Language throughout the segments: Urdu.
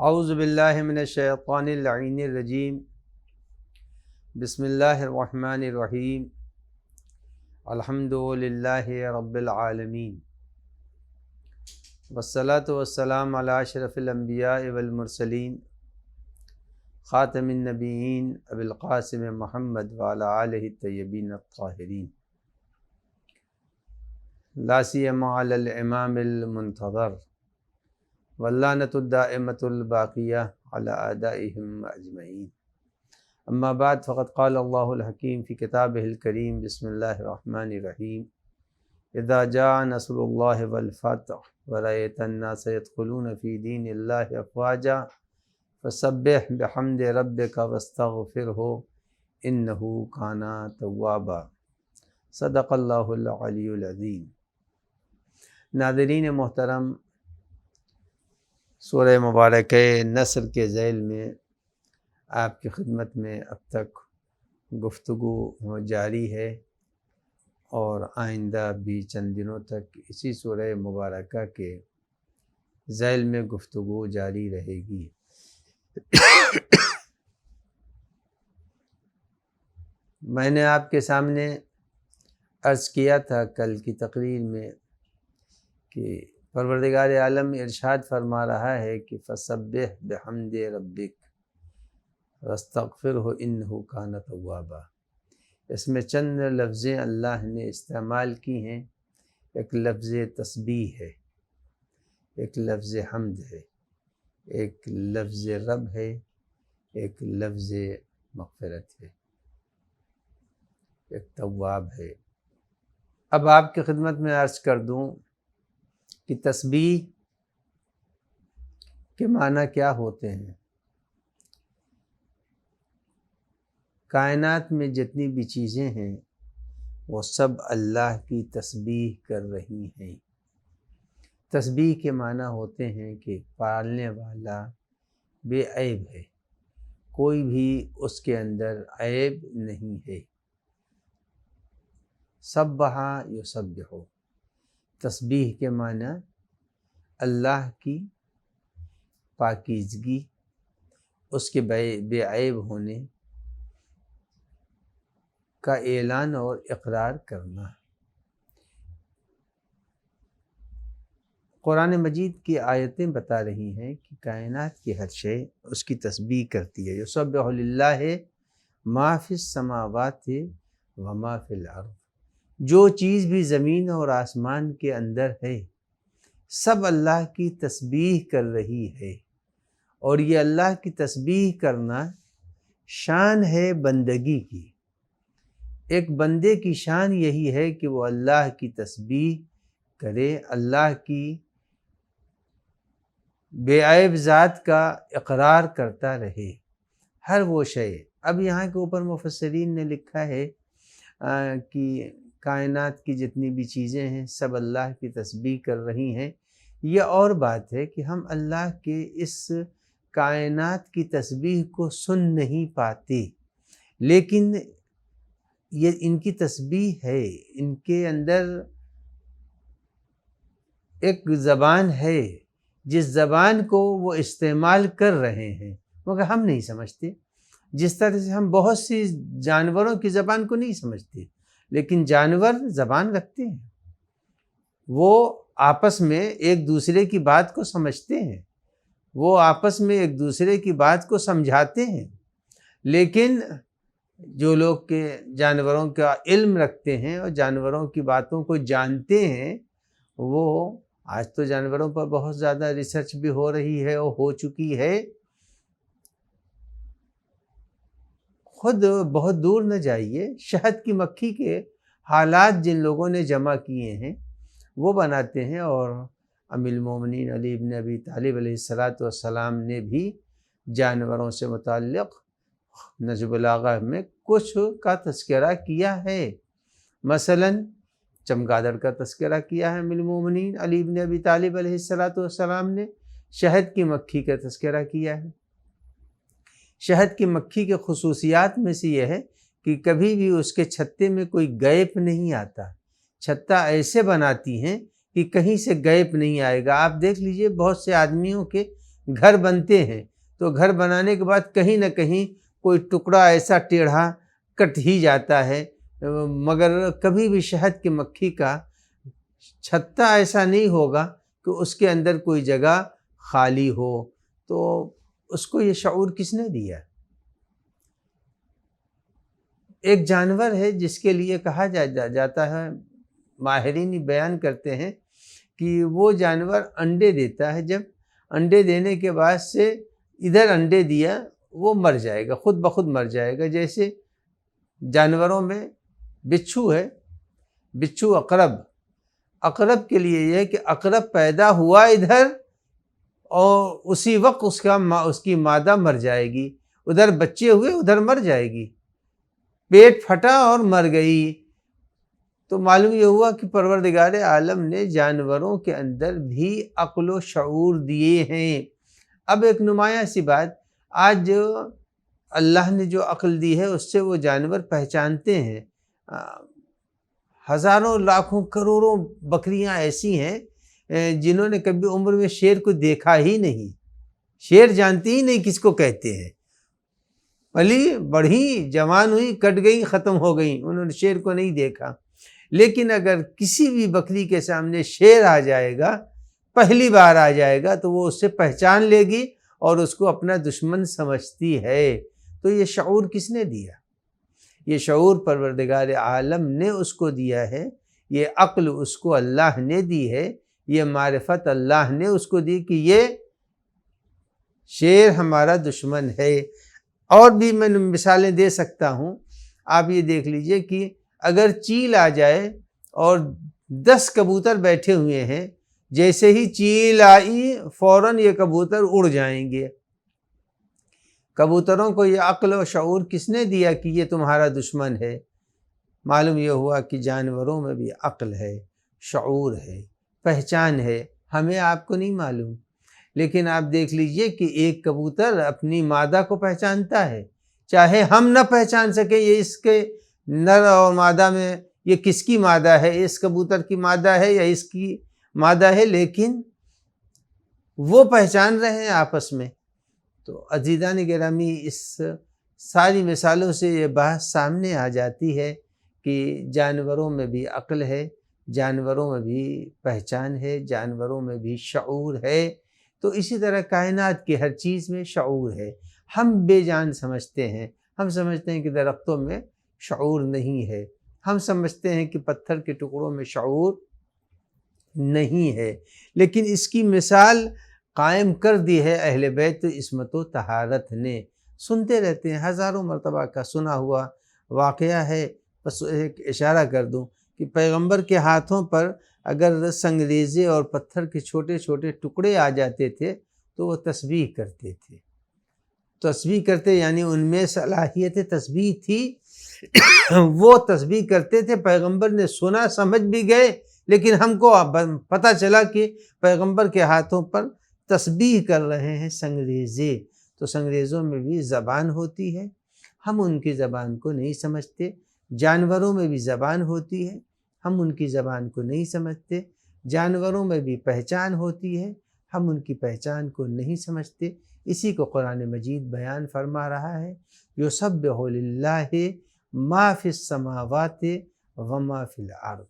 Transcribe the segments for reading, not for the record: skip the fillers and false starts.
اعوذ باللہ من الشیطان اللعین الرجیم بسم اللہ الرحمن الرحیم الحمد للہ رب العالمین والصلاة والسلام علی اشرف الانبیاء والمرسلین خاتم النبیین ابی القاسم محمد وعلی آلہ الطیبین الطاہرین لا سیما علی الامام المنتظر واللعنۃ الدائمۃ الباقیہ علی اعدائہم اجمعین اما بعد فقد قال اللہ الحکیم فی کتابہ الکریم بسم اللہ الرحمن الرحیم اذا جاء نصر اللہ والفتح ورأیت الناس يدخلون فی دین اللہ افواجا فسبح بحمد ربک واستغفرہ انہ کان توابا صدق اللہ العلی العظیم۔ ناظرین محترم، سورہ مبارکہ نصر کے ذیل میں آپ کی خدمت میں اب تک گفتگو جاری ہے اور آئندہ بھی چند دنوں تک اسی سورہ مبارکہ کے ذیل میں گفتگو جاری رہے گی۔ میں نے آپ کے سامنے عرض کیا تھا کل کی تقریر میں کہ پروردگار عالم ارشاد فرما رہا ہے کہ فسبح بحمد ربک واستغفرہ انہ کان توابا۔ اس میں چند لفظیں اللہ نے استعمال کی ہیں۔ ایک لفظ تسبیح ہے، ایک لفظ حمد ہے، ایک لفظ رب ہے، ایک لفظ مغفرت ہے، ایک تواب ہے۔ اب آپ کی خدمت میں عرض کر دوں کہ تسبیح کے معنی کیا ہوتے ہیں۔ کائنات میں جتنی بھی چیزیں ہیں وہ سب اللہ کی تسبیح کر رہی ہیں۔ تسبیح کے معنی ہوتے ہیں کہ پالنے والا بے عیب ہے، کوئی بھی اس کے اندر عیب نہیں ہے۔ سبح یسبح، تسبیح کے معنی اللہ کی پاکیزگی، اس کے بے عیب ہونے کا اعلان اور اقرار کرنا۔ قرآن مجید کی آیتیں بتا رہی ہیں کہ کائنات کی ہر شے اس کی تسبیح کرتی ہے۔ یسبح للہ ما فی السماوات و ما فی الارض، جو چیز بھی زمین اور آسمان کے اندر ہے سب اللہ کی تسبیح کر رہی ہے، اور یہ اللہ کی تسبیح کرنا شان ہے بندگی کی۔ ایک بندے کی شان یہی ہے کہ وہ اللہ کی تسبیح کرے، اللہ کی بے عیب ذات کا اقرار کرتا رہے ہر وہ شے۔ اب یہاں کے اوپر مفسرین نے لکھا ہے کہ کائنات کی جتنی بھی چیزیں ہیں سب اللہ کی تسبیح کر رہی ہیں۔ یہ اور بات ہے کہ ہم اللہ کے اس کائنات کی تسبیح کو سن نہیں پاتے، لیکن یہ ان کی تسبیح ہے، ان کے اندر ایک زبان ہے جس زبان کو وہ استعمال کر رہے ہیں، مگر ہم نہیں سمجھتے۔ جس طرح سے ہم بہت سی جانوروں کی زبان کو نہیں سمجھتے، لیکن جانور زبان رکھتے ہیں، وہ آپس میں ایک دوسرے کی بات کو سمجھتے ہیں، وہ آپس میں ایک دوسرے کی بات کو سمجھاتے ہیں۔ لیکن جو لوگ کے جانوروں کا علم رکھتے ہیں اور جانوروں کی باتوں کو جانتے ہیں، وہ آج تو جانوروں پر بہت زیادہ ریسرچ بھی ہو رہی ہے اور ہو چکی ہے۔ خود بہت دور نہ جائیے، شہد کی مکھی کے حالات جن لوگوں نے جمع کیے ہیں وہ بناتے ہیں، اور امیل المومنین علی بن ابی طالب علیہ السلام نے بھی جانوروں سے متعلق نہج البلاغہ میں کچھ کا تذکرہ کیا ہے۔ مثلا چمگادڑ کا تذکرہ کیا ہے امیل المومنین علی بن ابی طالب علیہ السلام نے، شہد کی مکھی کا تذکرہ کیا ہے۔ شہد کی مکھی کے خصوصیات میں سے یہ ہے کہ کبھی بھی اس کے چھتے میں کوئی گیپ نہیں آتا، چھتا ایسے بناتی ہیں کہ کہیں سے گیپ نہیں آئے گا۔ آپ دیکھ لیجئے بہت سے آدمیوں کے گھر بنتے ہیں تو گھر بنانے کے بعد کہیں نہ کہیں کوئی ٹکڑا ایسا ٹیڑھا کٹ ہی جاتا ہے، مگر کبھی بھی شہد کی مکھی کا چھتا ایسا نہیں ہوگا کہ اس کے اندر کوئی جگہ خالی ہو۔ تو اس کو یہ شعور کس نے دیا؟ ایک جانور ہے جس کے لیے کہا جاتا ہے، ماہرین بیان کرتے ہیں کہ وہ جانور انڈے دیتا ہے، جب انڈے دینے کے بعد سے ادھر انڈے دیا وہ مر جائے گا، خود بخود مر جائے گا۔ جیسے جانوروں میں بچھو ہے، بچھو عقرب کے لیے یہ ہے کہ عقرب پیدا ہوا ادھر اور اسی وقت اس کی مادہ مر جائے گی، ادھر بچے ہوئے ادھر مر جائے گی، پیٹ پھٹا اور مر گئی۔ تو معلوم یہ ہوا کہ پروردگار عالم نے جانوروں کے اندر بھی عقل و شعور دیے ہیں۔ اب ایک نمایاں سی بات، آج اللہ نے جو عقل دی ہے اس سے وہ جانور پہچانتے ہیں۔ ہزاروں لاکھوں کروڑوں بکریاں ایسی ہیں جنہوں نے کبھی عمر میں شیر کو دیکھا ہی نہیں، شیر جانتی ہی نہیں کس کو کہتے ہیں، پلی بڑھی جوان ہوئی کٹ گئی ختم ہو گئی، انہوں نے شیر کو نہیں دیکھا۔ لیکن اگر کسی بھی بکری کے سامنے شیر آ جائے گا، پہلی بار آ جائے گا تو وہ اس سے پہچان لے گی اور اس کو اپنا دشمن سمجھتی ہے۔ تو یہ شعور کس نے دیا؟ یہ شعور پروردگار عالم نے اس کو دیا ہے، یہ عقل اس کو اللہ نے دی ہے، یہ معرفت اللہ نے اس کو دی کہ یہ شیر ہمارا دشمن ہے۔ اور بھی میں مثالیں دے سکتا ہوں، آپ یہ دیکھ لیجئے کہ اگر چیل آ جائے اور 10 کبوتر بیٹھے ہوئے ہیں، جیسے ہی چیل آئی فوراً یہ کبوتر اڑ جائیں گے۔ کبوتروں کو یہ عقل و شعور کس نے دیا کہ یہ تمہارا دشمن ہے؟ معلوم یہ ہوا کہ جانوروں میں بھی عقل ہے، شعور ہے، پہچان ہے، ہمیں آپ کو نہیں معلوم۔ لیکن آپ دیکھ لیجئے کہ ایک کبوتر اپنی مادہ کو پہچانتا ہے، چاہے ہم نہ پہچان سکیں یہ اس کے نر اور مادہ میں یہ کس کی مادہ ہے، اس کبوتر کی مادہ ہے یا اس کی مادہ ہے، لیکن وہ پہچان رہے ہیں آپس میں۔ تو عزیزان گرامی، اس ساری مثالوں سے یہ بات سامنے آ جاتی ہے کہ جانوروں میں بھی عقل ہے، جانوروں میں بھی پہچان ہے، جانوروں میں بھی شعور ہے۔ تو اسی طرح کائنات کی ہر چیز میں شعور ہے۔ ہم بے جان سمجھتے ہیں، ہم سمجھتے ہیں کہ درختوں میں شعور نہیں ہے، ہم سمجھتے ہیں کہ پتھر کے ٹکڑوں میں شعور نہیں ہے، لیکن اس کی مثال قائم کر دی ہے اہل بیت عصمت و طہارت نے۔ سنتے رہتے ہیں، ہزاروں مرتبہ کا سنا ہوا واقعہ ہے، بس ایک اشارہ کر دوں کہ پیغمبر کے ہاتھوں پر اگر سنگریزے اور پتھر کے چھوٹے چھوٹے ٹکڑے آ جاتے تھے تو وہ تسبیح کرتے تھے۔ تسبیح کرتے یعنی ان میں صلاحیت تسبیح تھی، وہ تسبیح کرتے تھے۔ پیغمبر نے سنا، سمجھ بھی گئے، لیکن ہم کو پتہ چلا کہ پیغمبر کے ہاتھوں پر تسبیح کر رہے ہیں سنگریزے۔ تو سنگریزوں میں بھی زبان ہوتی ہے، ہم ان کی زبان کو نہیں سمجھتے۔ جانوروں میں بھی زبان ہوتی ہے، ہم ان کی زبان کو نہیں سمجھتے۔ جانوروں میں بھی پہچان ہوتی ہے، ہم ان کی پہچان کو نہیں سمجھتے۔ اسی کو قرآن مجید بیان فرما رہا ہے، یسبح للہ ما فی السماوات وما فی الارض،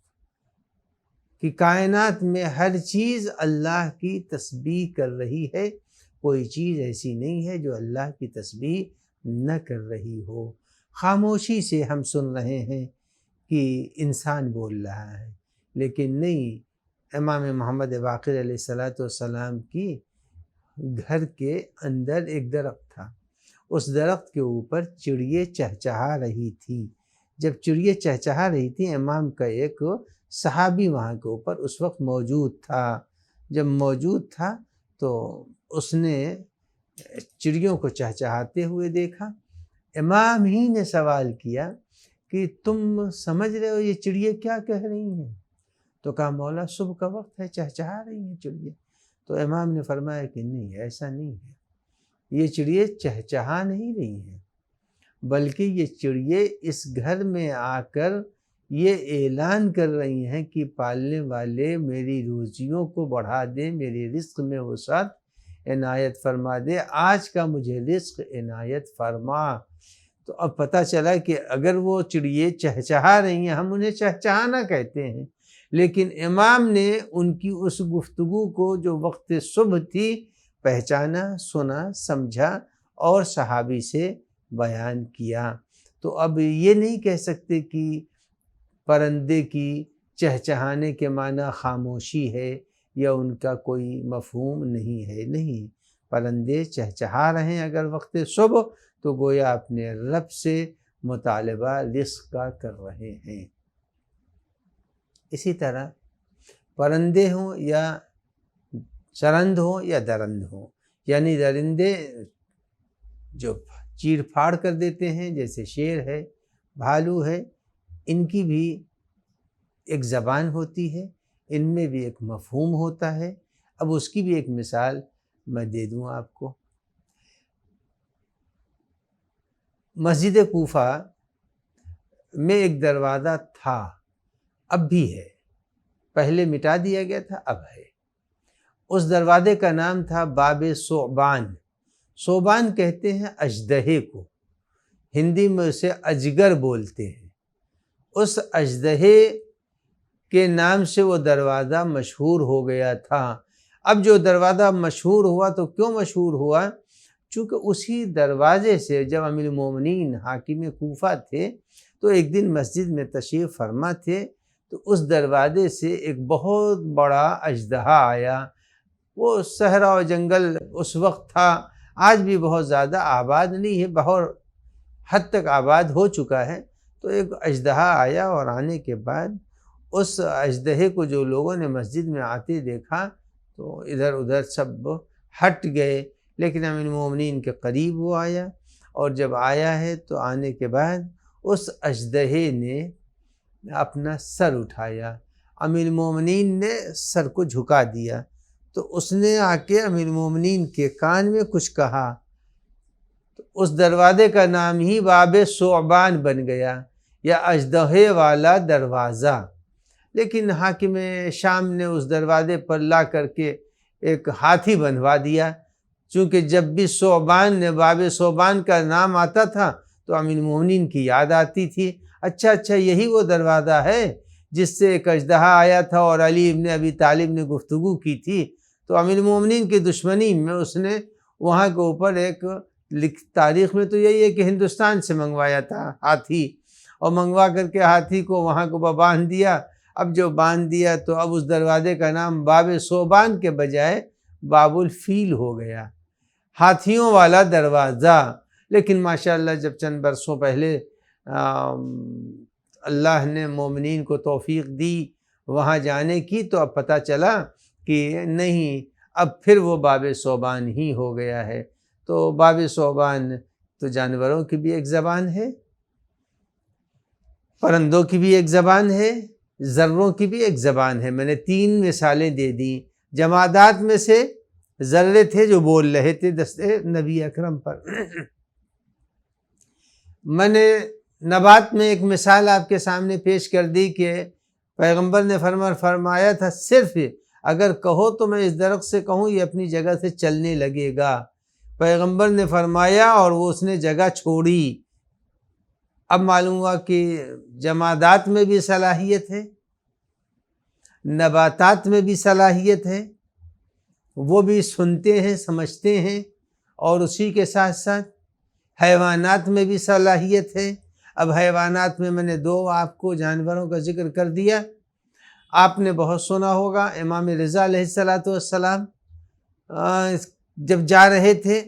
کہ کائنات میں ہر چیز اللہ کی تسبیح کر رہی ہے، کوئی چیز ایسی نہیں ہے جو اللہ کی تسبیح نہ کر رہی ہو۔ خاموشی سے ہم سن رہے ہیں کہ انسان بول رہا ہے، لیکن نہیں، امام محمد باقر علیہ السلام کی گھر کے اندر ایک درخت تھا، اس درخت کے اوپر چڑیے چہچہا رہی تھی۔ جب چڑیے چہچہا رہی تھی، امام کا ایک صحابی وہاں کے اوپر اس وقت موجود تھا۔ جب موجود تھا تو اس نے چڑیوں کو چہچہاتے ہوئے دیکھا۔ امام ہی نے سوال کیا کہ تم سمجھ رہے ہو یہ چڑیے کیا کہہ رہی ہیں؟ تو کہا مولا صبح کا وقت ہے، چہچہا رہی ہیں چڑیے۔ تو امام نے فرمایا کہ نہیں، ایسا نہیں ہے، یہ چڑیے چہچہا نہیں رہی ہیں، بلکہ یہ چڑیے اس گھر میں آ کر یہ اعلان کر رہی ہیں کہ پالنے والے میری روزیوں کو بڑھا دیں، میری رزق میں وسعت، عنایت فرما دے، آج کا مجھے رزق عنایت فرما۔ تو اب پتہ چلا کہ اگر وہ چڑیے چہچہا رہی ہیں، ہم انہیں چہچہانا کہتے ہیں، لیکن امام نے ان کی اس گفتگو کو جو وقت صبح تھی پہچانا، سنا، سمجھا اور صحابی سے بیان کیا۔ تو اب یہ نہیں کہہ سکتے کہ پرندے کی چہچہانے کے معنی خاموشی ہے یا ان کا کوئی مفہوم نہیں ہے، نہیں، پرندے چہچہا رہے ہیں اگر وقت صبح تو گویا اپنے رب سے مطالبہ رزق کا کر رہے ہیں۔ اسی طرح پرندے ہوں یا چرند ہوں یا درند ہوں، یعنی درندے جو چیر پھاڑ کر دیتے ہیں جیسے شیر ہے، بھالو ہے، ان کی بھی ایک زبان ہوتی ہے، ان میں بھی ایک مفہوم ہوتا ہے۔ اب اس کی بھی ایک مثال میں دے دوں آپ کو۔ مسجد کوفہ میں ایک دروازہ تھا، اب بھی ہے، پہلے مٹا دیا گیا تھا، اب ہے۔ اس دروازے کا نام تھا باب ثعبان۔ ثعبان کہتے ہیں اژدہے کو، ہندی میں اسے اجگر بولتے ہیں۔ اس اژدہے کے نام سے وہ دروازہ مشہور ہو گیا تھا۔ اب جو دروازہ مشہور ہوا تو کیوں مشہور ہوا؟ چونکہ اسی دروازے سے جب امیر المومنین حاکم کوفہ تھے تو ایک دن مسجد میں تشریف فرما تھے، تو اس دروازے سے ایک بہت بڑا اژدہا آیا۔ وہ صحرا و جنگل اس وقت تھا، آج بھی بہت زیادہ آباد نہیں ہے، بہت حد تک آباد ہو چکا ہے۔ تو ایک اژدہا آیا اور آنے کے بعد اس اژدہے کو جو لوگوں نے مسجد میں آتے دیکھا تو ادھر ادھر سب ہٹ گئے، لیکن امیر المومنین کے قریب وہ آیا، اور جب آیا ہے تو آنے کے بعد اس اژدہے نے اپنا سر اٹھایا، امیر المومنین نے سر کو جھکا دیا، تو اس نے آ کے امیر المومنین کے کان میں کچھ کہا، تو اس دروازے کا نام ہی باب ثعبان بن گیا، یا اژدہے والا دروازہ۔ لیکن حاکم شام نے اس دروازے پر لا کر کے ایک ہاتھی بندھوا دیا، چونکہ جب بھی ثعبان باب ثعبان کا نام آتا تھا تو امیر المومنین کی یاد آتی تھی، اچھا یہی وہ دروازہ ہے جس سے ایک اژدہا آیا تھا اور علی ابن ابی طالب نے گفتگو کی تھی۔ تو امیر المومنین کی دشمنی میں اس نے وہاں کے اوپر ایک تاریخ میں تو یہی ہے کہ ہندوستان سے منگوایا تھا ہاتھی، اور منگوا کر کے ہاتھی کو وہاں کو باندھ دیا۔ اب جو باندھ دیا تو اب اس دروازے کا نام باب ثعبان کے بجائے باب الفیل ہو گیا، ہاتھیوں والا دروازہ۔ لیکن ماشاءاللہ جب چند برسوں پہلے اللہ نے مومنین کو توفیق دی وہاں جانے کی، تو اب پتہ چلا کہ نہیں، اب پھر وہ باب ثعبان ہی ہو گیا ہے۔ تو باب ثعبان تو جانوروں کی بھی ایک زبان ہے، پرندوں کی بھی ایک زبان ہے، ذروں کی بھی ایک زبان ہے۔ میں نے 3 مثالیں دے دیں۔ جمادات میں سے ذرے تھے جو بول رہے تھے دستے نبی اکرم پر۔ میں نے نبات میں ایک مثال آپ کے سامنے پیش کر دی کہ پیغمبر نے فرمایا تھا صرف اگر کہو تو میں اس درخت سے کہوں یہ اپنی جگہ سے چلنے لگے گا، پیغمبر نے فرمایا اور وہ اس نے جگہ چھوڑی۔ اب معلوم ہوا کہ جمادات میں بھی صلاحیت ہے، نباتات میں بھی صلاحیت ہے، وہ بھی سنتے ہیں، سمجھتے ہیں، اور اسی کے ساتھ ساتھ حیوانات میں بھی صلاحیت ہے۔ اب حیوانات میں نے 2 آپ کو جانوروں کا ذکر کر دیا۔ آپ نے بہت سنا ہوگا امام رضا علیہ السلام جب جا رہے تھے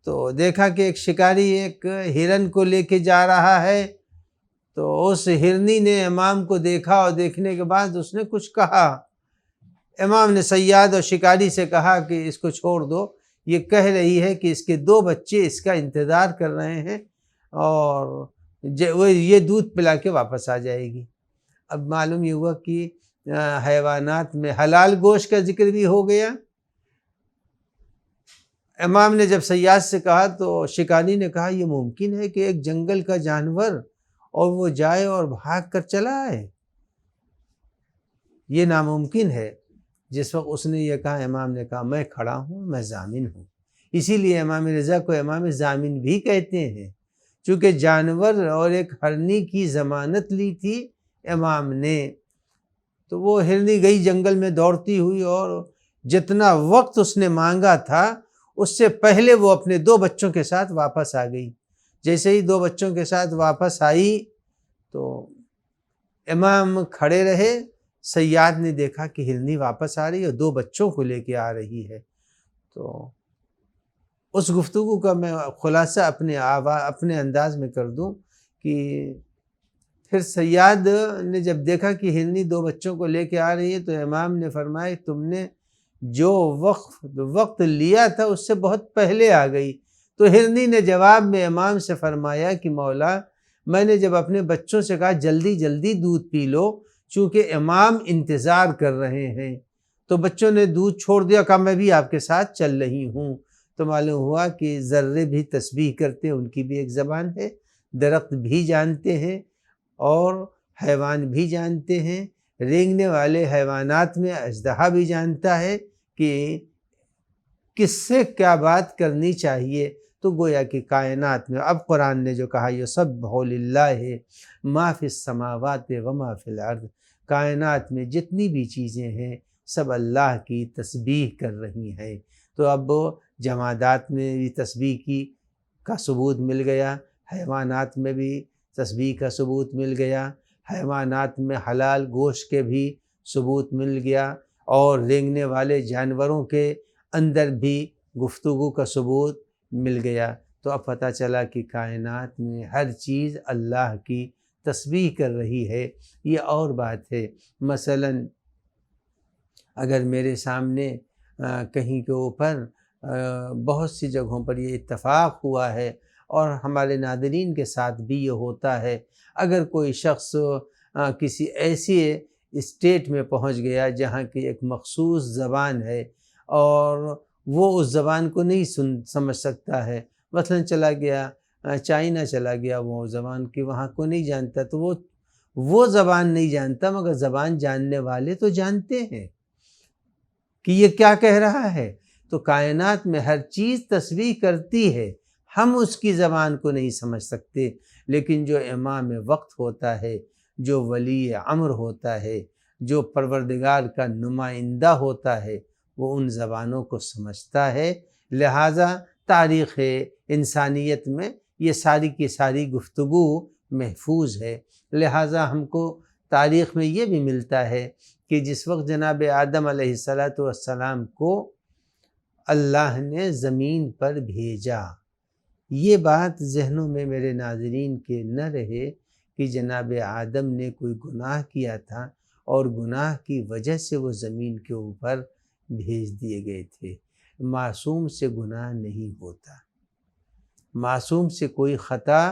تو دیکھا کہ ایک شکاری ایک ہرن کو لے کے جا رہا ہے، تو اس ہرنی نے امام کو دیکھا اور دیکھنے کے بعد اس نے کچھ کہا۔ امام نے صیاد اور شکاری سے کہا کہ اس کو چھوڑ دو، یہ کہہ رہی ہے کہ اس کے 2 بچے اس کا انتظار کر رہے ہیں اور یہ دودھ پلا کے واپس آ جائے گی۔ اب معلوم یہ ہوا کہ حیوانات میں حلال گوشت کا ذکر بھی ہو گیا۔ امام نے جب صیاد سے کہا تو شکاری نے کہا یہ ممکن ہے کہ ایک جنگل کا جانور اور وہ جائے اور بھاگ کر چلا آئے؟ یہ ناممکن ہے۔ جس وقت اس نے یہ کہا، امام نے کہا میں کھڑا ہوں، میں ضامن ہوں۔ اسی لیے امام رضا کو امام ضامن بھی کہتے ہیں، چونکہ جانور اور ایک ہرنی کی ضمانت لی تھی امام نے۔ تو وہ ہرنی گئی جنگل میں دوڑتی ہوئی، اور جتنا وقت اس نے مانگا تھا اس سے پہلے وہ اپنے 2 بچوں کے ساتھ واپس آ گئی۔ جیسے ہی 2 بچوں کے ساتھ واپس آئی تو امام کھڑے رہے، صیاد نے دیکھا کہ ہرنی واپس آ رہی ہے اور 2 بچوں کو لے کے آ رہی ہے۔ تو اس گفتگو کا میں خلاصہ اپنے انداز میں کر دوں کہ پھر صیاد نے جب دیکھا کہ ہرنی 2 بچوں کو لے کے آ رہی ہے تو امام نے فرمایا تم نے جو وقت لیا تھا اس سے بہت پہلے آ گئی۔ تو ہرنی نے جواب میں امام سے فرمایا کہ مولا، میں نے جب اپنے بچوں سے کہا جلدی جلدی دودھ پی لو چونکہ امام انتظار کر رہے ہیں، تو بچوں نے دودھ چھوڑ دیا، کہا میں بھی آپ کے ساتھ چل رہی ہوں۔ تو معلوم ہوا کہ ذرے بھی تسبیح کرتے ہیں، ان کی بھی ایک زبان ہے، درخت بھی جانتے ہیں اور حیوان بھی جانتے ہیں، رینگنے والے حیوانات میں اژدہا بھی جانتا ہے کہ کس سے کیا بات کرنی چاہیے۔ تو گویا کہ کائنات میں اب قرآن نے جو کہا یسبح للہ ما فی السماوات و ما فی الارض، کائنات میں جتنی بھی چیزیں ہیں سب اللہ کی تسبیح کر رہی ہیں۔ تو اب جمادات میں بھی تسبیح کا ثبوت مل گیا، حیوانات میں بھی تسبیح کا ثبوت مل گیا، حیوانات میں حلال گوشت کے بھی ثبوت مل گیا، اور رینگنے والے جانوروں کے اندر بھی گفتگو کا ثبوت مل گیا۔ تو اب پتہ چلا کہ کائنات میں ہر چیز اللہ کی تسبیح کر رہی ہے۔ یہ اور بات ہے، مثلا اگر میرے سامنے کہیں کے اوپر بہت سی جگہوں پر یہ اتفاق ہوا ہے، اور ہمارے ناظرین کے ساتھ بھی یہ ہوتا ہے، اگر کوئی شخص کسی ایسی اسٹیٹ میں پہنچ گیا جہاں کی ایک مخصوص زبان ہے اور وہ اس زبان کو نہیں سمجھ سکتا ہے، مثلا چلا گیا چائنا چلا گیا، وہ زبان کی وہاں کو نہیں جانتا، تو وہ زبان نہیں جانتا، مگر زبان جاننے والے تو جانتے ہیں کہ یہ کیا کہہ رہا ہے۔ تو کائنات میں ہر چیز تسبیح کرتی ہے، ہم اس کی زبان کو نہیں سمجھ سکتے، لیکن جو امام وقت ہوتا ہے، جو ولی امر ہوتا ہے، جو پروردگار کا نمائندہ ہوتا ہے، وہ ان زبانوں کو سمجھتا ہے۔ لہٰذا تاریخ انسانیت میں یہ ساری کی ساری گفتگو محفوظ ہے۔ لہٰذا ہم کو تاریخ میں یہ بھی ملتا ہے کہ جس وقت جناب آدم علیہ السلام کو اللہ نے زمین پر بھیجا، یہ بات ذہنوں میں میرے ناظرین کے نہ رہے کہ جناب آدم نے کوئی گناہ کیا تھا اور گناہ کی وجہ سے وہ زمین کے اوپر بھیج دیے گئے تھے۔ معصوم سے گناہ نہیں ہوتا، معصوم سے کوئی خطا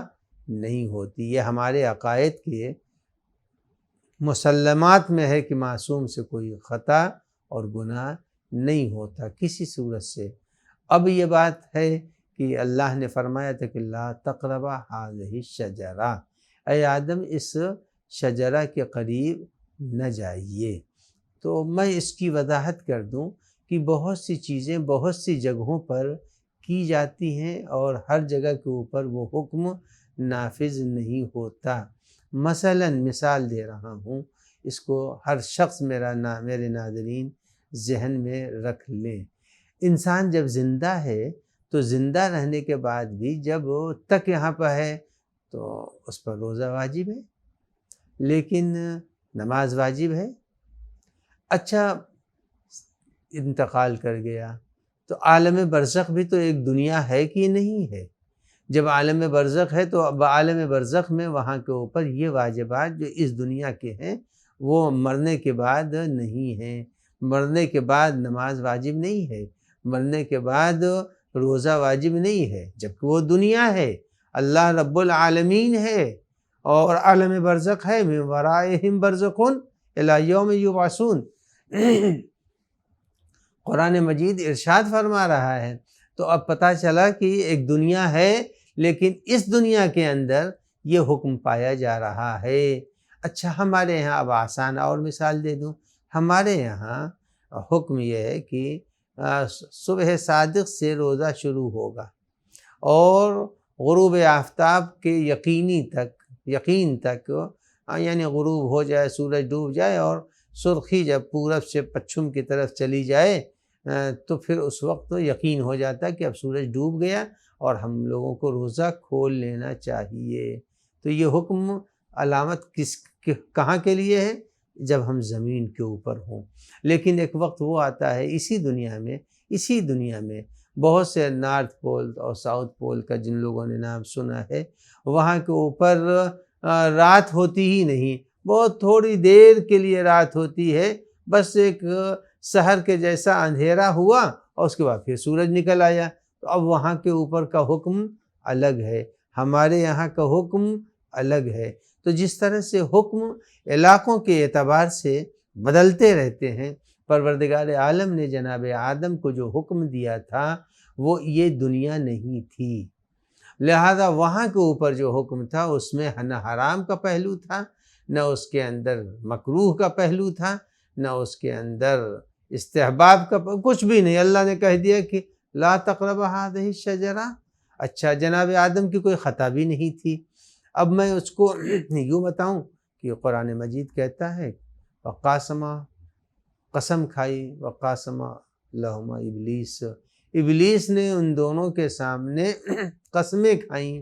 نہیں ہوتی، یہ ہمارے عقائد کے مسلمات میں ہے کہ معصوم سے کوئی خطا اور گناہ نہیں ہوتا کسی صورت سے۔ اب یہ بات ہے کہ اللہ نے فرمایا تھا کہ لا تقربا هذه الشجرہ، اے آدم اس شجرہ کے قریب نہ جائیے۔ تو میں اس کی وضاحت کر دوں کہ بہت سی چیزیں بہت سی جگہوں پر کی جاتی ہیں اور ہر جگہ کے اوپر وہ حکم نافذ نہیں ہوتا۔ مثلا مثال دے رہا ہوں، اس کو ہر شخص میرے ناظرین ذہن میں رکھ لیں۔ انسان جب زندہ ہے تو زندہ رہنے کے بعد بھی جب تک یہاں پر ہے تو اس پر روزہ واجب ہے، لیکن نماز واجب ہے۔ اچھا انتقال کر گیا تو عالم برزخ بھی تو ایک دنیا ہے کہ نہیں ہے؟ جب عالم برزخ ہے تو اب عالم برزخ میں وہاں کے اوپر یہ واجبات جو اس دنیا کے ہیں وہ مرنے کے بعد نہیں ہیں۔ مرنے کے بعد نماز واجب نہیں ہے، مرنے کے بعد روزہ واجب نہیں ہے، جبکہ وہ دنیا ہے، اللہ رب العالمین ہے اور عالم برزخ ہے، من ورائہم برزخ الی یوم یبعثون۔ قرآن مجید ارشاد فرما رہا ہے۔ تو اب پتہ چلا کہ ایک دنیا ہے، لیکن اس دنیا کے اندر یہ حکم پایا جا رہا ہے۔ اچھا ہمارے یہاں اب آسان اور مثال دے دوں، ہمارے یہاں حکم یہ ہے کہ صبح صادق سے روزہ شروع ہوگا اور غروب آفتاب کے یقین تک یعنی غروب ہو جائے، سورج ڈوب جائے اور سرخی جب پورب سے پچھم کی طرف چلی جائے تو پھر اس وقت تو یقین ہو جاتا کہ اب سورج ڈوب گیا اور ہم لوگوں کو روزہ کھول لینا چاہیے۔ تو یہ حکم علامت کہاں کے لیے ہے؟ جب ہم زمین کے اوپر ہوں۔ لیکن ایک وقت وہ آتا ہے اسی دنیا میں بہت سے نارتھ پول اور ساؤتھ پول کا جن لوگوں نے نام سنا ہے، وہاں کے اوپر رات ہوتی ہی نہیں، بہت تھوڑی دیر کے لیے رات ہوتی ہے، بس ایک سحر کے جیسا اندھیرا ہوا اور اس کے بعد پھر سورج نکل آیا۔ تو اب وہاں کے اوپر کا حکم الگ ہے، ہمارے یہاں کا حکم الگ ہے۔ تو جس طرح سے حکم علاقوں کے اعتبار سے بدلتے رہتے ہیں، پروردگار عالم نے جناب آدم کو جو حکم دیا تھا وہ یہ دنیا نہیں تھی، لہذا وہاں کے اوپر جو حکم تھا اس میں نہ حرام کا پہلو تھا، نہ اس کے اندر مکروہ کا پہلو تھا، نہ اس کے اندر استحباب کا کچھ بھی نہیں۔ اللہ نے کہہ دیا کہ لا تقرب هذه الشجرہ۔ اچھا، جناب آدم کی کوئی خطا بھی نہیں تھی۔ اب میں اس کو یوں بتاؤں کہ قرآن مجید کہتا ہے وقاسما، قسم کھائی، وقاسما لہما ابلیس نے ان دونوں کے سامنے قسمیں کھائیں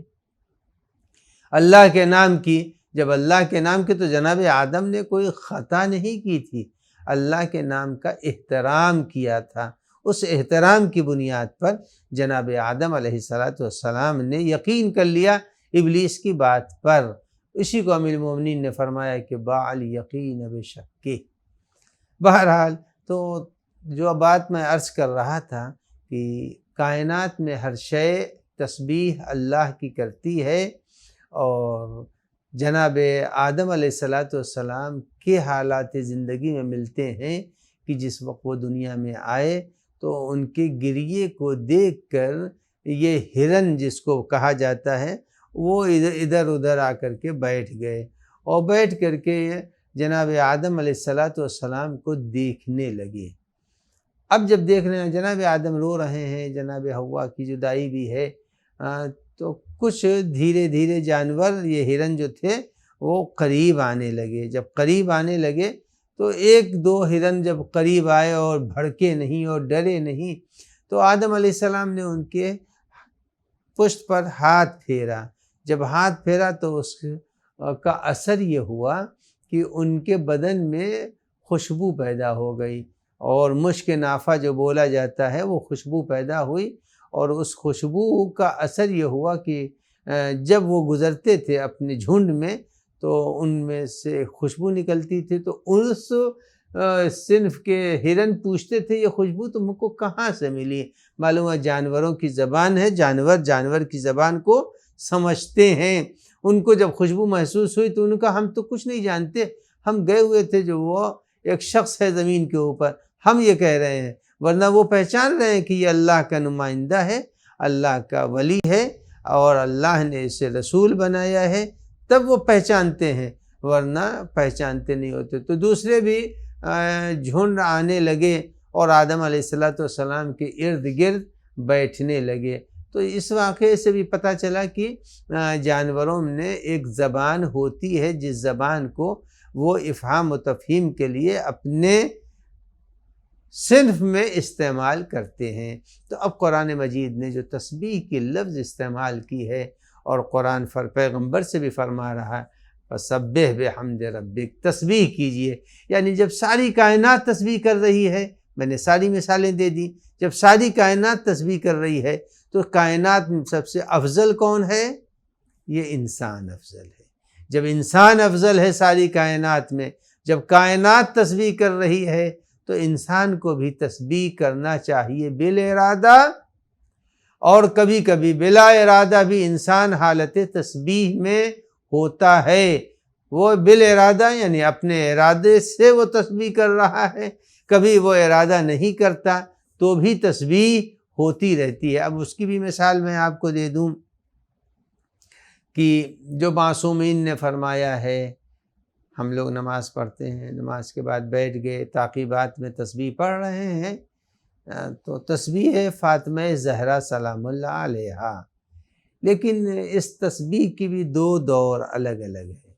اللہ کے نام کی۔ جب اللہ کے نام کی تو جناب آدم نے کوئی خطا نہیں کی تھی، اللہ کے نام کا احترام کیا تھا۔ اس احترام کی بنیاد پر جناب آدم علیہ السلام نے یقین کر لیا ابلیس کی بات پر۔ اسی کو امیر المومنین نے فرمایا کہ باعل یقین بشک۔ بہرحال تو جو بات میں عرض کر رہا تھا کہ کائنات میں ہر شے تسبیح اللہ کی کرتی ہے، اور جناب آدم علیہ السلام کے حالات زندگی میں ملتے ہیں کہ جس وقت وہ دنیا میں آئے تو ان کے گریے کو دیکھ کر یہ ہرن جس کو کہا جاتا ہے وہ ادھر ادھر آ کر کے بیٹھ گئے، اور بیٹھ کر کے جناب آدم علیہ السلام کو دیکھنے لگے۔ اب جب دیکھ رہے ہیں جناب آدم رو رہے ہیں، جناب حوا کی جدائی بھی ہے، تو کچھ دھیرے دھیرے جانور یہ ہرن جو تھے وہ قریب آنے لگے۔ جب قریب آنے لگے تو ایک دو ہرن جب قریب آئے اور بھڑکے نہیں اور ڈرے نہیں، تو آدم علیہ السلام نے ان کے پشت پر ہاتھ پھیرا۔ جب ہاتھ پھیرا تو اس کا اثر یہ ہوا کہ ان کے بدن میں خوشبو پیدا ہو گئی، اور مشک نافع جو بولا جاتا ہے وہ خوشبو پیدا ہوئی، اور اس خوشبو کا اثر یہ ہوا کہ جب وہ گزرتے تھے اپنے جھنڈ میں تو ان میں سے خوشبو نکلتی تھی، تو اس صنف کے ہرن پوچھتے تھے یہ خوشبو تم کو کہاں سے ملی؟ معلوم ہے جانوروں کی زبان ہے، جانور کی زبان کو سمجھتے ہیں۔ ان کو جب خوشبو محسوس ہوئی تو ان کا ہم تو کچھ نہیں جانتے، ہم گئے ہوئے تھے، جو وہ ایک شخص ہے زمین کے اوپر، ہم یہ کہہ رہے ہیں، ورنہ وہ پہچان رہے ہیں کہ یہ اللہ کا نمائندہ ہے، اللہ کا ولی ہے، اور اللہ نے اسے رسول بنایا ہے، تب وہ پہچانتے ہیں، ورنہ پہچانتے نہیں ہوتے۔ تو دوسرے بھی جھنڈ آنے لگے اور آدم علیہ السلام کے ارد گرد بیٹھنے لگے۔ تو اس واقعے سے بھی پتہ چلا کہ جانوروں میں ایک زبان ہوتی ہے جس زبان کو وہ افہام و تفہیم کے لیے اپنے صنف میں استعمال کرتے ہیں۔ تو اب قرآن مجید نے جو تسبیح کی لفظ استعمال کی ہے، اور قرآن پیغمبر سے بھی فرما رہا ہے فَسَبِّحْ بِحَمْدِ رَبِّكَ، تسبیح کیجئے، یعنی جب ساری کائنات تسبیح کر رہی ہے، میں نے ساری مثالیں دے دی، جب ساری کائنات تسبیح کر رہی ہے تو کائنات میں سب سے افضل کون ہے؟ یہ انسان افضل ہے۔ جب انسان افضل ہے ساری کائنات میں، جب کائنات تسبیح کر رہی ہے تو انسان کو بھی تسبیح کرنا چاہیے بالارادہ، اور کبھی کبھی بلا ارادہ بھی انسان حالت تسبیح میں ہوتا ہے۔ وہ بالارادہ یعنی اپنے ارادے سے وہ تسبیح کر رہا ہے، کبھی وہ ارادہ نہیں کرتا تو بھی تسبیح ہوتی رہتی ہے۔ اب اس کی بھی مثال میں آپ کو دے دوں کہ جو معصومین نے فرمایا ہے ہم لوگ نماز پڑھتے ہیں، نماز کے بعد بیٹھ گئے، تعقیبات میں تسبیح پڑھ رہے ہیں، تو تسبیح ہے فاطمہ زہرا سلام اللہ علیہا۔ لیکن اس تسبیح کی بھی دو دور الگ الگ ہیں۔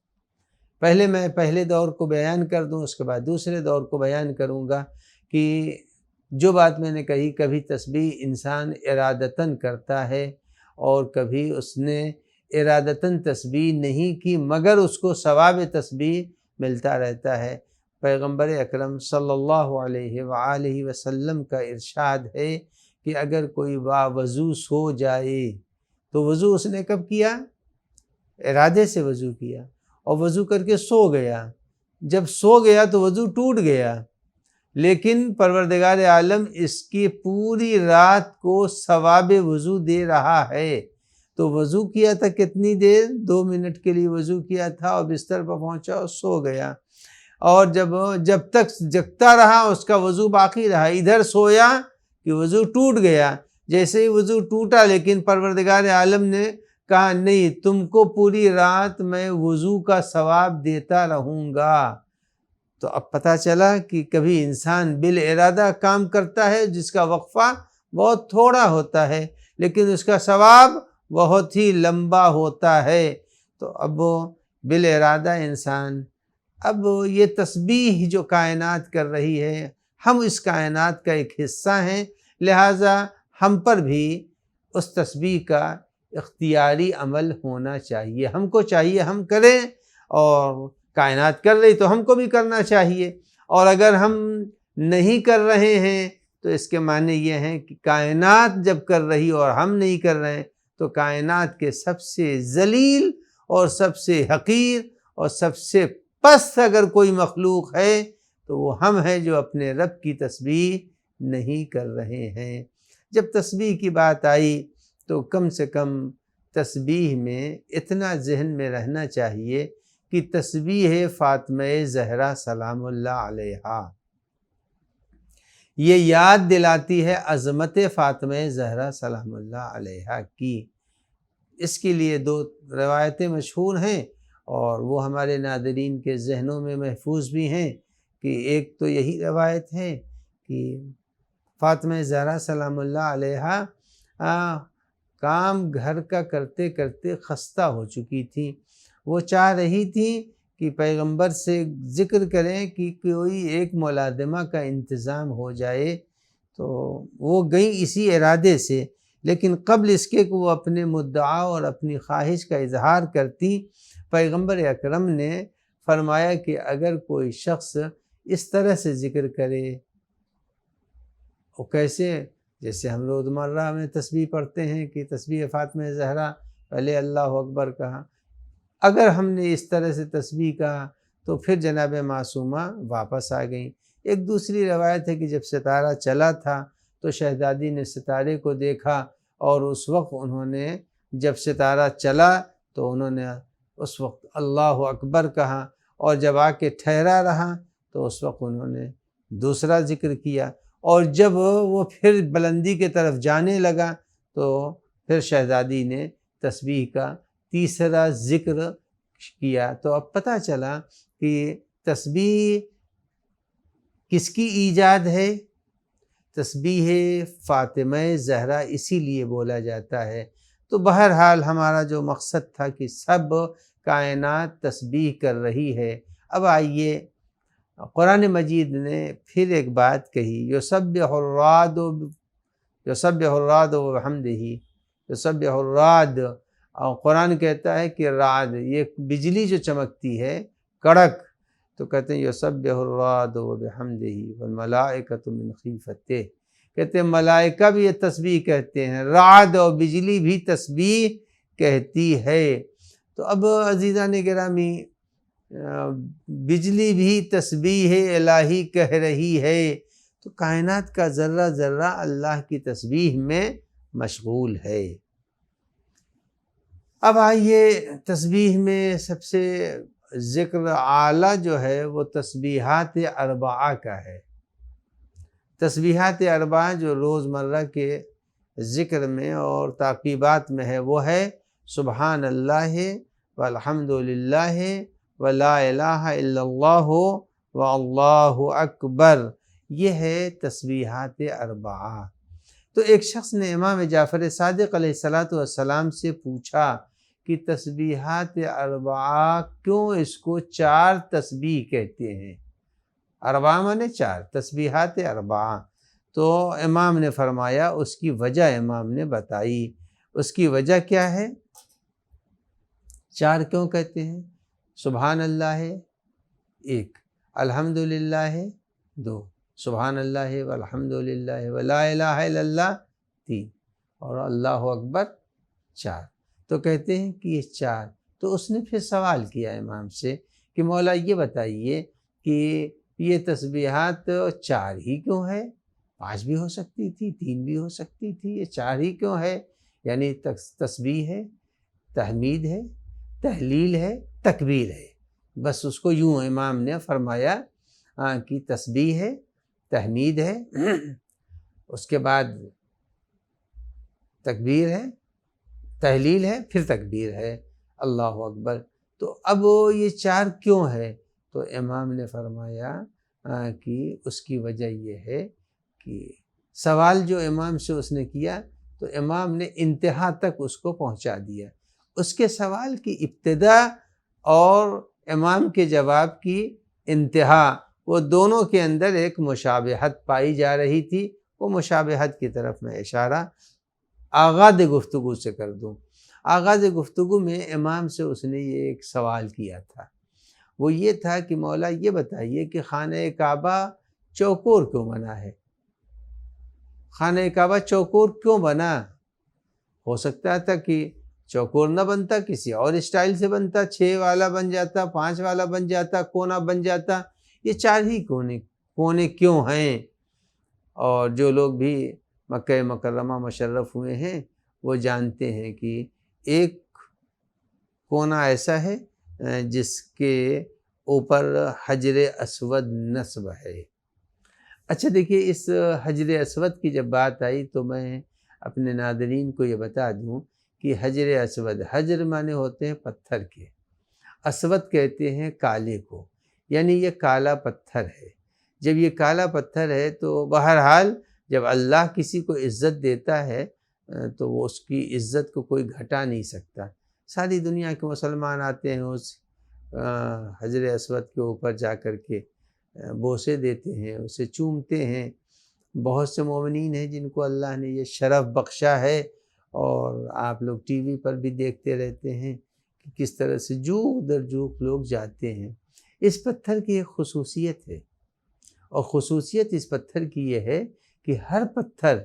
پہلے میں پہلے دور کو بیان کر دوں، اس کے بعد دوسرے دور کو بیان کروں گا کہ جو بات میں نے کہی، کبھی تسبیح انسان ارادتاً کرتا ہے اور کبھی اس نے ارادتاً تسبیح نہیں کی مگر اس کو ثواب تسبیح ملتا رہتا ہے۔ پیغمبر اکرم صلی اللہ علیہ وآلہ وسلم کا ارشاد ہے کہ اگر کوئی باوضو سو جائے تو وضو اس نے کب کیا؟ ارادے سے وضو کیا اور وضو کر کے سو گیا۔ جب سو گیا تو وضو ٹوٹ گیا، لیکن پروردگار عالم اس کی پوری رات کو ثواب وضو دے رہا ہے۔ تو وضو کیا تھا کتنی دیر؟ 2 منٹ کے لیے وضو کیا تھا اور بستر پر پہنچا اور سو گیا، اور جب تک جگتا رہا اس کا وضو باقی رہا۔ ادھر سویا کہ وضو ٹوٹ گیا، جیسے ہی وضو ٹوٹا لیکن پروردگار عالم نے کہا نہیں، تم کو پوری رات میں وضو کا ثواب دیتا رہوں گا۔ تو اب پتہ چلا کہ کبھی انسان بالارادہ کام کرتا ہے جس کا وقفہ بہت تھوڑا ہوتا ہے لیکن اس کا ثواب بہت ہی لمبا ہوتا ہے۔ تو اب بالارادہ انسان، اب یہ تسبیح جو کائنات کر رہی ہے، ہم اس کائنات کا ایک حصہ ہیں، لہٰذا ہم پر بھی اس تسبیح کا اختیاری عمل ہونا چاہیے۔ ہم کو چاہیے ہم کریں، اور کائنات کر رہی تو ہم کو بھی کرنا چاہیے، اور اگر ہم نہیں کر رہے ہیں تو اس کے معنی یہ ہیں کہ کائنات جب کر رہی اور ہم نہیں کر رہے ہیں تو کائنات کے سب سے ذلیل اور سب سے حقیر اور سب سے پست اگر کوئی مخلوق ہے تو وہ ہم ہیں جو اپنے رب کی تسبیح نہیں کر رہے ہیں۔ جب تسبیح کی بات آئی تو کم سے کم تسبیح میں اتنا ذہن میں رہنا چاہیے کہ تسبیح فاطمہ زہرا سلام اللہ علیہا یہ یاد دلاتی ہے عظمت فاطمہ زہرا سلام اللہ علیہا کی۔ اس کے لیے 2 روایتیں مشہور ہیں اور وہ ہمارے ناظرین کے ذہنوں میں محفوظ بھی ہیں، کہ ایک تو یہی روایت ہے کہ فاطمہ زہرا سلام اللہ علیہا کام گھر کا کرتے کرتے خستہ ہو چکی تھیں۔ وہ چاہ رہی تھیں کہ پیغمبر سے ذکر کریں کہ کوئی ایک ملازمہ کا انتظام ہو جائے، تو وہ گئیں اسی ارادے سے، لیکن قبل اس کے کہ وہ اپنے مدعا اور اپنی خواہش کا اظہار کرتی، پیغمبر اکرم نے فرمایا کہ اگر کوئی شخص اس طرح سے ذکر کرے، وہ کیسے؟ جیسے ہم روزمرہ میں تسبیح پڑھتے ہیں کہ تسبیح فاطمہ زہرا، پہلے اللہ اکبر کہا، اگر ہم نے اس طرح سے تسبیح کہا تو پھر جناب معصومہ واپس آ گئیں۔ ایک دوسری روایت ہے کہ جب ستارہ چلا تھا تو شہزادی نے ستارے کو دیکھا، اور اس وقت انہوں نے جب ستارہ چلا تو انہوں نے اس وقت اللہ اکبر کہا، اور جب آ کے ٹھہرا رہا تو اس وقت انہوں نے دوسرا ذکر کیا، اور جب وہ پھر بلندی کے طرف جانے لگا تو پھر شہزادی نے تسبیح کا تیسرا ذکر کیا۔ تو اب پتہ چلا کہ تسبیح کس کی ایجاد ہے؟ تسبیح فاطمہ زہرا اسی لیے بولا جاتا ہے۔ تو بہرحال ہمارا جو مقصد تھا کہ سب کائنات تسبیح کر رہی ہے۔ اب آئیے، قرآن مجید نے پھر ایک بات کہی، یسبح الرعد وبحمدہ، یسبح الرعد، اور قرآن کہتا ہے کہ رعد یہ بجلی جو چمکتی ہے کڑک، تو کہتے ہیں یسبح الرعد وبحمدہ والملائکۃ من خیفتہ، کہتے ہیں ملائکہ بھی یہ تسبیح کہتے ہیں، رعد اور بجلی بھی تسبیح کہتی ہے۔ تو اب عزیزان گرامی، بجلی بھی تسبیح الہی کہہ رہی ہے، تو کائنات کا ذرہ ذرہ اللہ کی تسبیح میں مشغول ہے۔ اب آئیے، تسبیح میں سب سے ذکر اعلیٰ جو ہے وہ تسبیحات اربعہ کا ہے۔ تسبیحات اربعہ جو روزمرہ کے ذکر میں اور تعقیبات میں ہے، وہ ہے سبحان اللہ والحمد للہ ولا الہ الا اللہ واللہ اکبر، یہ ہے تسبیحات اربعہ۔ تو ایک شخص نے امام جعفر صادق علیہ السلام سے پوچھا کہ تسبیحات اربعہ کیوں اس کو 4 تسبیح کہتے ہیں؟ اربعہ مانے 4، تسبیحات اربعہ۔ تو امام نے فرمایا، اس کی وجہ امام نے بتائی۔ اس کی وجہ کیا ہے؟ 4 کیوں کہتے ہیں؟ سبحان اللہ ہے 1، الحمدللہ ہے 2، سبحان اللہ والحمدللہ ولا الہ الا اللہ 3، اور اللہ اکبر 4۔ تو کہتے ہیں کہ یہ 4۔ تو اس نے پھر سوال کیا امام سے کہ مولا یہ بتائیے کہ یہ تسبیحات 4 ہی کیوں ہے؟ 5 بھی ہو سکتی تھی، 3 بھی ہو سکتی تھی، یہ 4 ہی کیوں ہے؟ یعنی تسبیح ہے، تحمید ہے، تحلیل ہے، تکبیر ہے۔ بس اس کو یوں امام نے فرمایا کہ تسبیح ہے، تحمید ہے، اس کے بعد تکبیر ہے، تحلیل ہے، پھر تکبیر ہے، اللہ اکبر۔ تو اب یہ 4 کیوں ہے؟ تو امام نے فرمایا کہ اس کی وجہ یہ ہے کہ سوال جو امام سے اس نے کیا تو امام نے انتہا تک اس کو پہنچا دیا۔ اس کے سوال کی ابتدا اور امام کے جواب کی انتہا، وہ دونوں کے اندر ایک مشابہت پائی جا رہی تھی۔ وہ مشابہت کی طرف میں اشارہ آغاز گفتگو سے کر دوں۔ آغاز گفتگو میں امام سے اس نے یہ ایک سوال کیا تھا، وہ یہ تھا کہ مولا یہ بتائیے کہ خانہ کعبہ چوکور کیوں بنا ہے؟ خانہ کعبہ چوکور کیوں بنا؟ ہو سکتا تھا کہ چوکور نہ بنتا، کسی اور اسٹائل سے بنتا، 6 والا بن جاتا، 5 والا بن جاتا، کونا بن جاتا۔ یہ 4 ہی کونے کیوں ہیں؟ اور جو لوگ بھی مکہ مکرمہ مشرف ہوئے ہیں وہ جانتے ہیں کہ ایک کونا ایسا ہے جس کے اوپر حجر اسود نصب ہے۔ اچھا دیکھیے، اس حجر اسود کی جب بات آئی تو میں اپنے ناظرین کو یہ بتا دوں کہ حجر اسود، حجر مانے ہوتے ہیں پتھر کے، اسود کہتے ہیں کالے کو، یعنی یہ کالا پتھر ہے۔ جب یہ کالا پتھر ہے تو بہرحال جب اللہ کسی کو عزت دیتا ہے تو وہ اس کی عزت کو کوئی گھٹا نہیں سکتا۔ ساری دنیا کے مسلمان آتے ہیں اس حجر اسود کے اوپر جا کر کے بوسے دیتے ہیں، اسے چومتے ہیں۔ بہت سے مومنین ہیں جن کو اللہ نے یہ شرف بخشا ہے، اور آپ لوگ ٹی وی پر بھی دیکھتے رہتے ہیں کہ کس طرح سے جوق در جوق لوگ جاتے ہیں۔ اس پتھر کی ایک خصوصیت ہے، اور خصوصیت اس پتھر کی یہ ہے کہ ہر پتھر،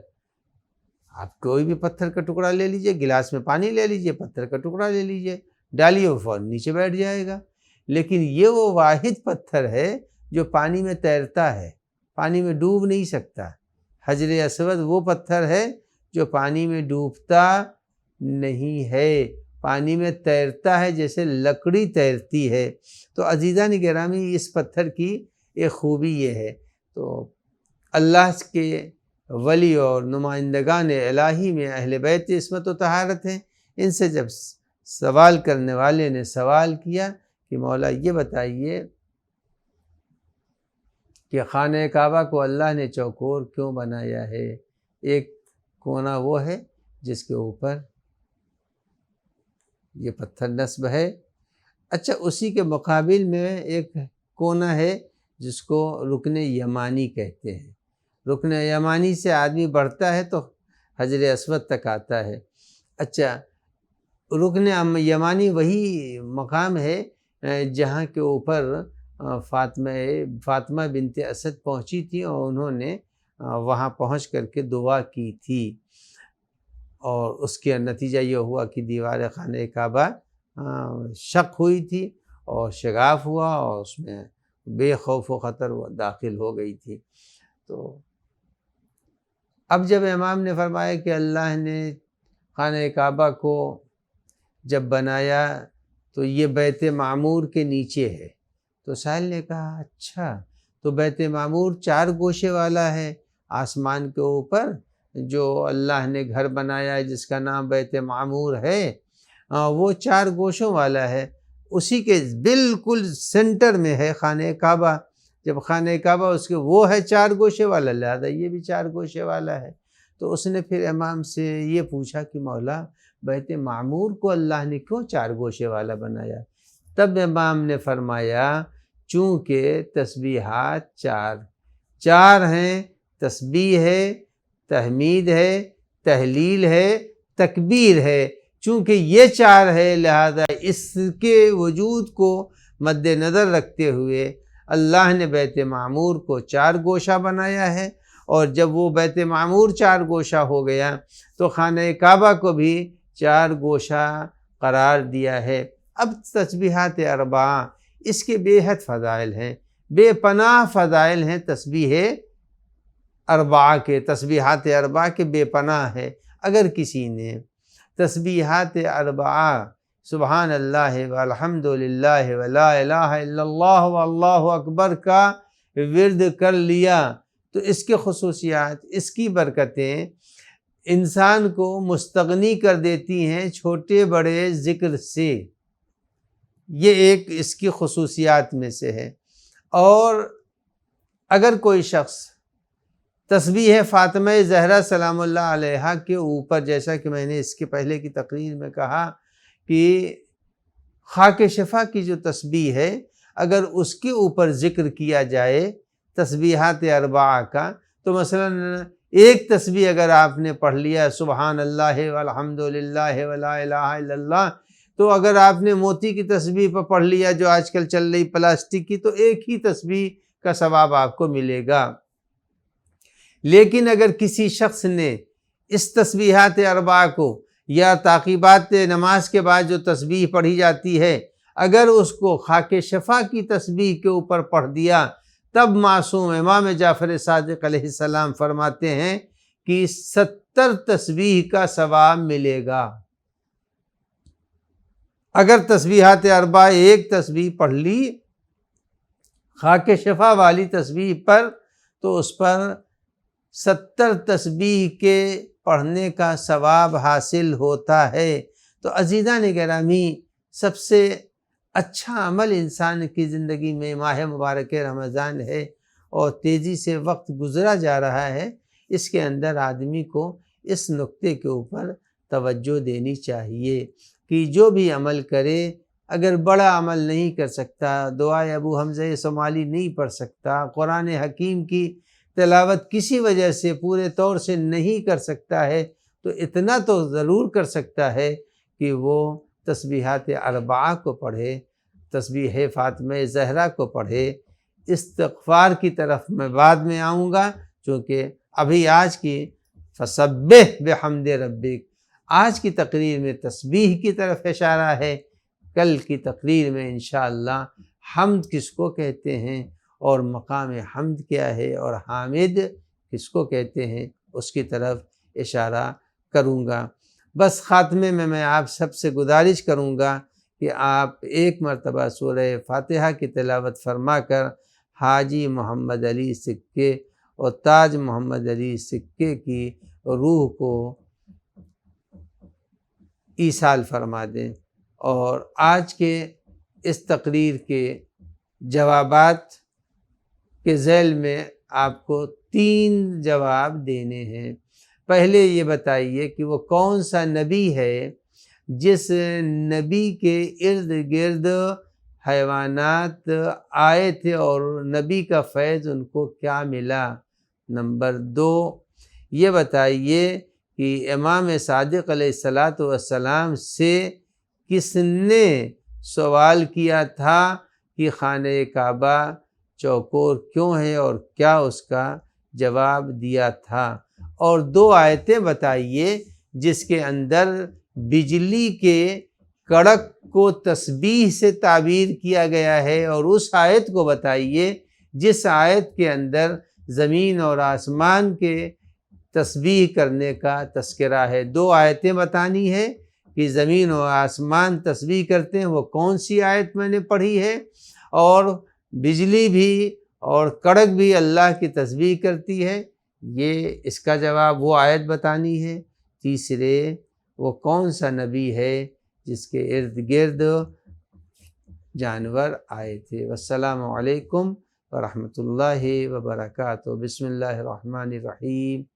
آپ کوئی بھی پتھر کا ٹکڑا لے لیجئے، گلاس میں پانی لے لیجئے، پتھر کا ٹکڑا لے لیجئے، ڈالیے، وہ فوراً نیچے بیٹھ جائے گا۔ لیکن یہ وہ واحد پتھر ہے جو پانی میں تیرتا ہے، پانی میں ڈوب نہیں سکتا۔ حجر اسود وہ پتھر ہے جو پانی میں ڈوبتا نہیں ہے، پانی میں تیرتا ہے جیسے لکڑی تیرتی ہے۔ تو عزیزان گرامی، اس پتھر کی ایک خوبی یہ ہے۔ تو اللہ کے ولی اور نمائندگان الہی میں اہل بیت عصمت و طہارت ہیں۔ ان سے جب سوال کرنے والے نے سوال کیا کہ مولا یہ بتائیے کہ خانہ کعبہ کو اللہ نے چوکور کیوں بنایا ہے؟ ایک کونا وہ ہے جس کے اوپر یہ پتھر نصب ہے۔ اچھا، اسی کے مقابل میں ایک کونا ہے جس کو رکن یمانی کہتے ہیں۔ رکن یمانی سے آدمی بڑھتا ہے تو حجر اسود تک آتا ہے۔ اچھا، رکن یمانی وہی مقام ہے جہاں کے اوپر فاطمہ بنت اسد پہنچی تھی، اور انہوں نے وہاں پہنچ کر کے دعا کی تھی، اور اس کے نتیجہ یہ ہوا کہ دیوار خانہ کعبہ شق ہوئی تھی اور شگاف ہوا، اور اس میں بے خوف و خطر وہ داخل ہو گئی تھی۔ تو اب جب امام نے فرمایا کہ اللہ نے خانہ کعبہ کو جب بنایا تو یہ بیت معمور کے نیچے ہے، تو سائل نے کہا اچھا، تو بیت معمور 4 گوشے والا ہے، آسمان کے اوپر جو اللہ نے گھر بنایا ہے جس کا نام بیت معمور ہے، وہ 4 گوشوں والا ہے۔ اسی کے بالکل سینٹر میں ہے خانہ کعبہ. جب خانہ کعبہ اس کے وہ ہے 4 گوشے والا، لہذا یہ بھی 4 گوشے والا ہے. تو اس نے پھر امام سے یہ پوچھا کہ مولا بیت معمور کو اللہ نے کیوں 4 گوشے والا بنایا؟ تب امام نے فرمایا چونکہ تسبیحات 4 ہیں، تسبیح ہے، تحمید ہے، تہلیل ہے، تکبیر ہے. چونکہ یہ 4 ہے لہذا اس کے وجود کو مد نظر رکھتے ہوئے اللہ نے بیت معمور کو 4 گوشہ بنایا ہے. اور جب وہ بیت معمور 4 گوشہ ہو گیا تو خانہ کعبہ کو بھی 4 گوشہ قرار دیا ہے. اب تسبیحات 4 اس کے بے حد فضائل ہیں، بے پناہ فضائل ہیں. تسبیح 4 کے، تسبیحات 4 کے بے پناہ ہے. اگر کسی نے تسبیحات 4 سبحان اللہ والحمد للہ ولا الہ الا اللہ واللہ اکبر کا ورد کر لیا تو اس کے خصوصیات، اس کی برکتیں انسان کو مستغنی کر دیتی ہیں چھوٹے بڑے ذکر سے. یہ ایک اس کی خصوصیات میں سے ہے. اور اگر کوئی شخص تسبیح فاطمہ زہرا سلام اللہ علیہا کے اوپر، جیسا کہ میں نے اس کے پہلے کی تقریر میں کہا کہ خاک شفا کی جو تسبیح ہے، اگر اس کے اوپر ذکر کیا جائے تسبیحات 4 کا، تو مثلا ایک تسبیح اگر آپ نے پڑھ لیا سبحان اللہ والحمد للہ ولا الہ الا اللہ، تو اگر آپ نے موتی کی تسبیح پر پڑھ لیا جو آج کل چل رہی پلاسٹک کی، تو ایک ہی تسبیح کا ثواب آپ کو ملے گا. لیکن اگر کسی شخص نے اس تسبیحات 4 کو یا تعقیبات نماز کے بعد جو تسبیح پڑھی جاتی ہے، اگر اس کو خاک شفا کی تسبیح کے اوپر پڑھ دیا، تب معصوم امام جعفر صادق علیہ السلام فرماتے ہیں کہ 70 تسبیح کا ثواب ملے گا. اگر تسبیحات 4 ایک تسبیح پڑھ لی خاک شفا والی تسبیح پر، تو اس پر 70 تسبیح کے پڑھنے کا ثواب حاصل ہوتا ہے. تو عزیزان گرامی، سب سے اچھا عمل انسان کی زندگی میں ماہ مبارک رمضان ہے، اور تیزی سے وقت گزرا جا رہا ہے. اس کے اندر آدمی کو اس نقطے کے اوپر توجہ دینی چاہیے کہ جو بھی عمل کرے، اگر بڑا عمل نہیں کر سکتا، دعائے ابو حمزہ سمالی نہیں پڑھ سکتا، قرآن حکیم کی تلاوت کسی وجہ سے پورے طور سے نہیں کر سکتا ہے، تو اتنا تو ضرور کر سکتا ہے کہ وہ تسبیحات 4 کو پڑھے، تسبیح فاطمہ زہرا کو پڑھے. استغفار کی طرف میں بعد میں آؤں گا، چونکہ ابھی آج کی فسبح بحمد ربک، آج کی تقریر میں تسبیح کی طرف اشارہ ہے. کل کی تقریر میں انشاءاللہ حمد کس کو کہتے ہیں اور مقام حمد کیا ہے اور حامد کس کو کہتے ہیں اس کی طرف اشارہ کروں گا. بس خاتمے میں میں آپ سب سے گزارش کروں گا کہ آپ ایک مرتبہ سورہ فاتحہ کی تلاوت فرما کر حاجی محمد علی سکے اور تاج محمد علی سکے کی روح کو ایصال فرما دیں. اور آج کے اس تقریر کے جوابات کے ذیل میں آپ کو 3 جواب دینے ہیں. پہلے یہ بتائیے کہ وہ کون سا نبی ہے جس نبی کے ارد گرد حیوانات آئے تھے اور نبی کا فیض ان کو کیا ملا. نمبر 2 یہ بتائیے کہ امام صادق علیہ السلام سے کس نے سوال کیا تھا کہ خانہ کعبہ چوکور کیوں ہے اور کیا اس کا جواب دیا تھا. اور 2 آیتیں بتائیے جس کے اندر بجلی کے کڑک کو تسبیح سے تعبیر کیا گیا ہے، اور اس آیت کو بتائیے جس آیت کے اندر زمین اور آسمان کے تسبیح کرنے کا تذکرہ ہے. 2 آیتیں بتانی ہے کہ زمین و آسمان تسبیح کرتے ہیں، وہ کون سی آیت میں نے پڑھی ہے، اور بجلی بھی اور کڑک بھی اللہ کی تسبیح کرتی ہے، یہ اس کا جواب وہ آیت بتانی ہے. تیسرے وہ کون سا نبی ہے جس کے ارد گرد جانور آئے تھے۔ والسلام علیکم ورحمۃ اللہ وبرکاتہ۔ بسم اللہ الرحمن الرحیم۔